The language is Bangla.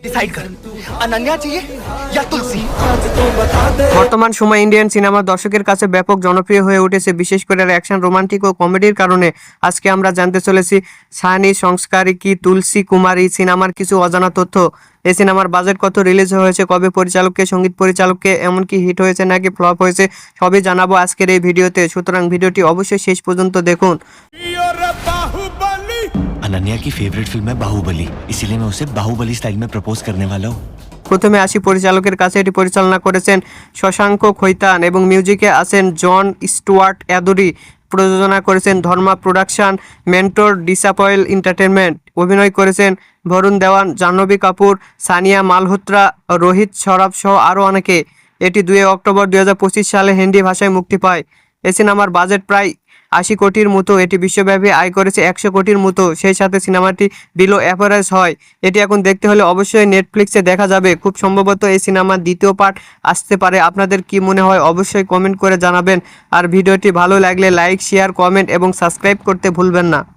डिसाइड कर अनन्या चाहिए या तुलसी। বর্তমান সময়ে ইন্ডিয়ান সিনেমা দর্শকের কাছে ব্যাপক জনপ্রিয় হয়ে উঠেছে, বিশেষ করে অ্যাকশন, রোমান্টিক ও কমেডির কারণে। আজকে আমরা জানতে চলেছি সানি সংস্কারী কি তুলসী কুমারী সিনেমার কিছু অজানা তথ্য। এই সিনেমার বাজেট কত, রিলিজ হয়েছে কবে, পরিচালককে, সঙ্গীত পরিচালককে, এমনকি হিট হয়েছে নাকি ফ্লপ হয়েছে, সবই জানাবো আজকের এই ভিডিওতে। সুতরাং ভিডিওটি অবশ্যই শেষ পর্যন্ত দেখুন। अनन्या की फेवरेट फिल्म है बाहुबली, इसीलिए मैं उसे बाहुबली स्टाइल में प्रपोज करने वाला हूँ। প্রথমে আসি পরিচালকের কাছে। এটি পরিচালনা করেছেন শশাঙ্ক খৈতান এবং মিউজিকে আছেন জন স্টুয়ার্ট অ্যাদোরি। প্রযোজনা করেছেন ধর্মা প্রোডাকশন, মেন্টর ডিসাপয়েল এন্টারটেনমেন্ট। অভিনয় করেছেন বরুণ দেওয়ান, জাহ্নবী কাপুর, সানিয়া মালহোত্রা, রোহিত সরাফ সহ আরও অনেকে। এটি 2 অক্টোবর 2025 সালে হিন্দি ভাষায় মুক্তি পায়। এই সিনেমার বাজেট প্রায় 80 কোটির মতো। এটি বিশ্বব্যাপী আয় করেছে 100 কোটির মতো। সেই সাথে সিনেমাটি বিলো অ্যাভারেজ হয়। এটি এখন দেখতে হলে অবশ্যই নেটফ্লিক্সে দেখা যাবে। খুব সম্ভবত এই সিনেমার দ্বিতীয় পার্ট আসতে পারে। আপনাদের কি মনে হয় অবশ্যই কমেন্ট করে জানাবেন। আর ভিডিওটি ভালো লাগলে লাইক, শেয়ার, কমেন্ট এবং সাবস্ক্রাইব করতে ভুলবেন না।